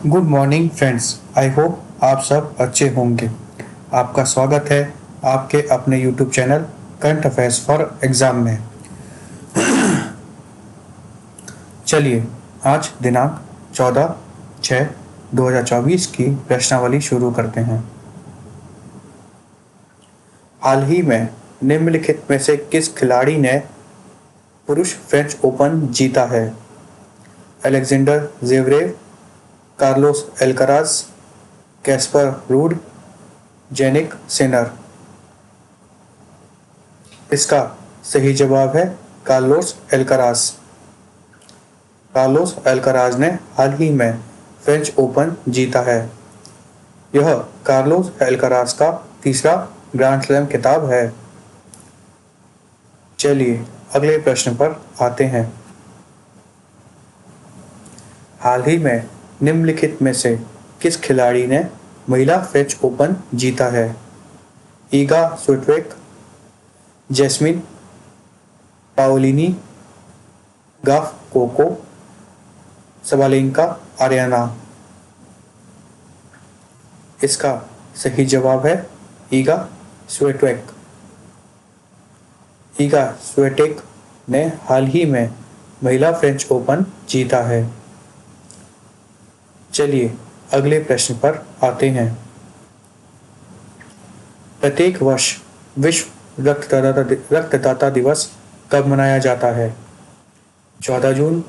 Good morning friends. I hope आप सब अच्छे होंगे। आपका स्वागत है आपके अपने YouTube channel current affairs for exam में। चलिए आज दिनांक 14/6/2024 की प्रश्नावली शुरू करते हैं। हाल ही में निम्नलिखित में से किस खिलाड़ी ने पुरुष फ्रेंच ओपन जीता है? Alexander Zverev, Carlos Alcaraz, Casper Ruud, Jannik Sinner. इसका सही जवाब है कार्लोस एल्कराज। कार्लोस एल्कराज ने हाल ही में फ्रेंच ओपन जीता है। यह कार्लोस एल्कराज का तीसरा ग्रैंड स्लैम खिताब है। चलिए अगले प्रश्न पर आते हैं। हाल ही में निम्नलिखित में से किस खिलाड़ी ने महिला फ्रेंच ओपन जीता है? ईगा स्विटवेक, jasmine Paolini, गाफ cocoa, Sabalenka Aryna. इसका सही जवाब है ईगा स्विटेक। ईगा स्विटेक ने हाल ही में महिला फ्रेंच ओपन जीता है। चलिए अगले प्रश्न पर आते हैं। प्रत्येक वर्ष विश्व रक्तदाता दिवस कब मनाया जाता है? 14 जून,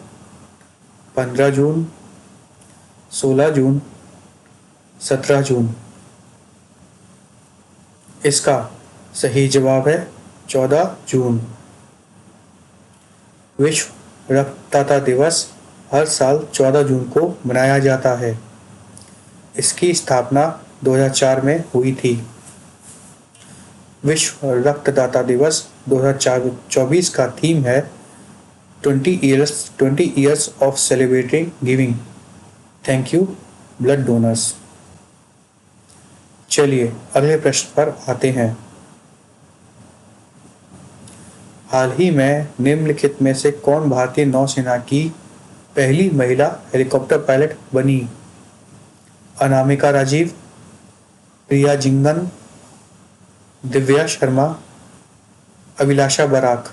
15 जून, 16 जून, 17 जून। इसका सही जवाब है 14 जून। विश्व रक्तदाता दिवस हर साल 14 जून को मनाया जाता है। इसकी स्थापना 2004 में हुई थी। विश्व रक्तदाता दिवस 2024 का थीम है 20 years of celebrating giving. Thank you blood donors. चलिए अगले प्रश्न पर आते हैं। हाल ही में निम्नलिखित में से कौन भारतीय नौसेना की पहली महिला हेलीकॉप्टर पायलट बनी? अनामिका राजीव, प्रिया जिंगन, दिव्या शर्मा, अभिलाषा बराक।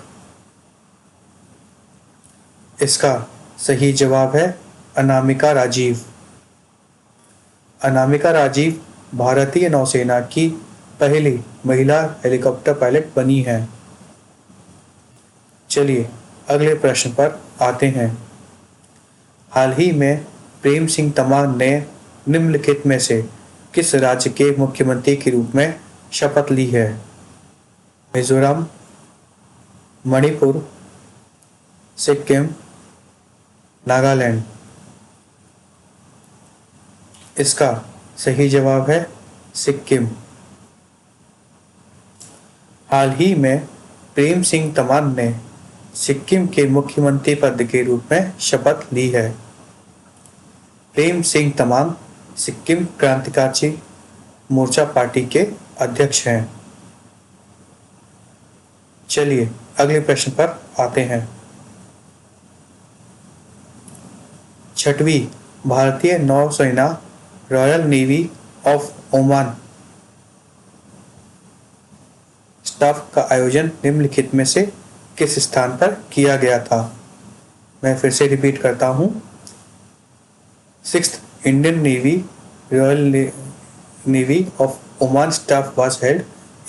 इसका सही जवाब है अनामिका राजीव। अनामिका राजीव भारतीय नौसेना की पहली महिला हेलीकॉप्टर पायलट बनी है। चलिए अगले प्रश्न पर आते हैं। हाल ही में प्रेम सिंह तमांग ने निम्नलिखित में से किस राज्य के मुख्यमंत्री के रूप में शपथ ली है? मिजोरम, मणिपुर, सिक्किम, नागालैंड। इसका सही जवाब है सिक्किम। हाल ही में प्रेम सिंह तमांग ने सिक्किम के मुख्यमंत्री पद के रूप में शपथ ली है। प्रेम सिंह तमांग सिक्किम क्रांतिकारी मोर्चा पार्टी के अध्यक्ष हैं। चलिए अगले प्रश्न पर आते हैं। छठवीं भारतीय नौसेना royal navy of Oman staff का आयोजन निम्नलिखित में से किस स्थान पर किया गया था? मैं फिर से रिपीट करता हूं। 6th Indian navy royal navy of Oman staff was held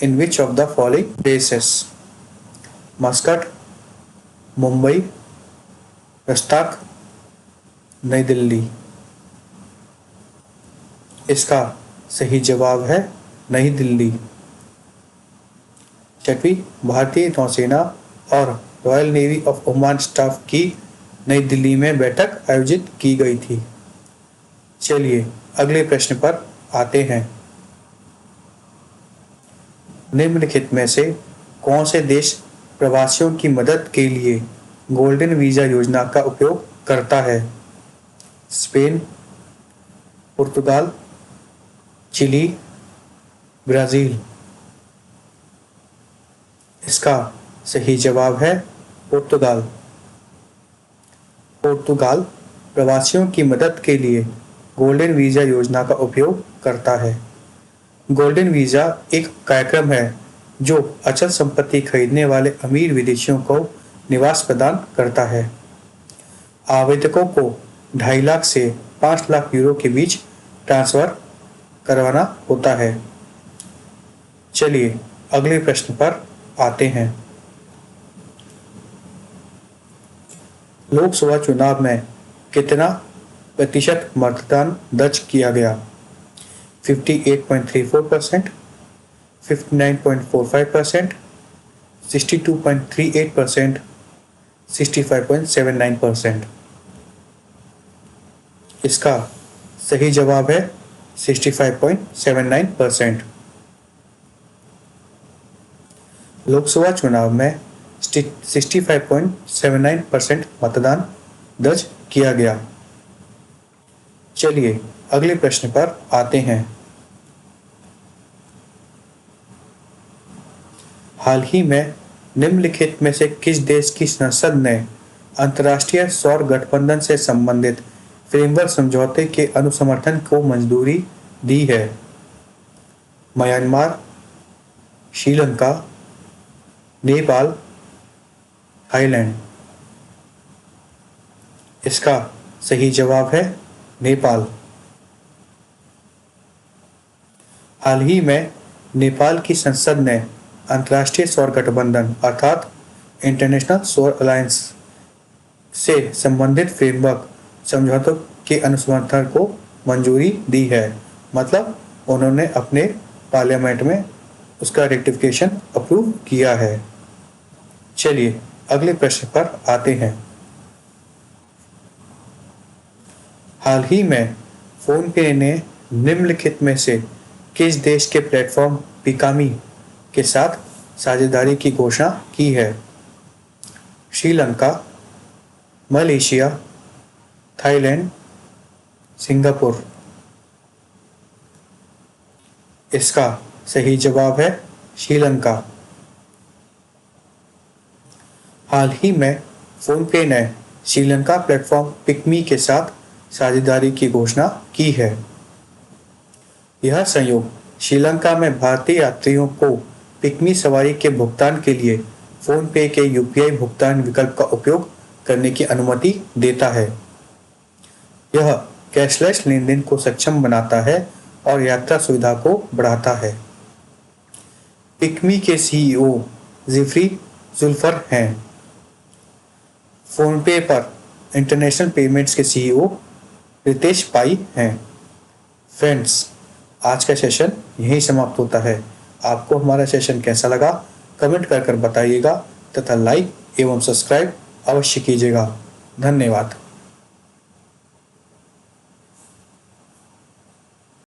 in which of the following places? Muscat, Mumbai, Rustaq, New Delhi. इसका सही जवाब है नई दिल्ली। छठवीं भारतीय नौसेना और royal navy of Oman staff की नई दिल्ली में बैठक आयोजित की गई थी। चलिए अगले प्रश्न पर आते हैं। निम्नलिखित में से कौन से देश प्रवासियों की मदद के लिए गोल्डन वीजा योजना का उपयोग करता है? स्पेन, पुर्तगाल, चिली, ब्राजील। इसका सही जवाब है पुर्तगाल। पुर्तगाल प्रवासियों की मदद के लिए गोल्डन वीज़ा योजना का उपयोग करता है। गोल्डन वीज़ा एक कार्यक्रम है जो अचल संपत्ति खरीदने वाले अमीर विदेशियों को निवास प्रदान करता है। आवेदकों को 2.5 लाख से 5 लाख यूरो के बीच ट्रांसफर करवाना होता है। चलिए अगले प्रश्न पर आते हैं। लोकसभा चुनाव में कितना प्रतिशत मतदान दर्ज किया गया? 58.34%, 59.45%, 62.38%, 65.79%। इसका सही जवाब है 65.79%। लोकसभा चुनाव में 65.79% मतदान दर्ज किया गया। चलिए अगले प्रश्न पर आते हैं। हाल ही में निम्नलिखित में से किस देश की संसद ने अंतर्राष्ट्रीय सौर गठबंधन से संबंधित फ्रेमवर्क समझौते के अनुसमर्थन को मंजूरी दी है? Myanmar, Sri Lanka, Nepal, Thailand. इसका सही जवाब है नेपाल। हाल ही में नेपाल की संसद ने अंतर्राष्ट्रीय सौर गठबंधन अर्थात इंटरनेशनल सौर अलायंस से संबंधित फ्रेमवर्क समझौतों के अनुसमर्थन को मंजूरी दी है। मतलब उन्होंने अपने पार्लियामेंट में उसका रेक्टिफिकेशन अप्रूव किया है। चलिए अगले प्रश्न पर आते हैं। हाल ही में फोनपे ने निम्नलिखित में से किस देश के प्लेटफॉर्म पिकामी के साथ साझेदारी की घोषणा की है? Sri Lanka, Malaysia, Thailand, Singapore. इसका सही जवाब है श्रीलंका। हाल ही में फोनपे ने श्रीलंका प्लेटफॉर्म पिकमी के साथ साझेदारी की घोषणा की है। यह संयोग श्रीलंका में भारतीय यात्रियों को पिकमी सवारी के भुगतान के लिए फोनपे के यूपीआई भुगतान विकल्प का उपयोग करने की अनुमति देता है। यह कैशलेस लेनदेन को सक्षम बनाता है और यात्रा सुविधा को बढ़ाता है। पिकमी के सीईओ जिफ्री जुल्फर हैं। फोनपे पर इंटरनेशनल पेमेंट्स के सीईओ रितेश पाई हैं। फ्रेंड्स, आज का सेशन यहीं समाप्त होता है। आपको हमारा सेशन कैसा लगा कमेंट कर बताइएगा तथा लाइक एवं सब्सक्राइब अवश्य कीजिएगा। धन्यवाद।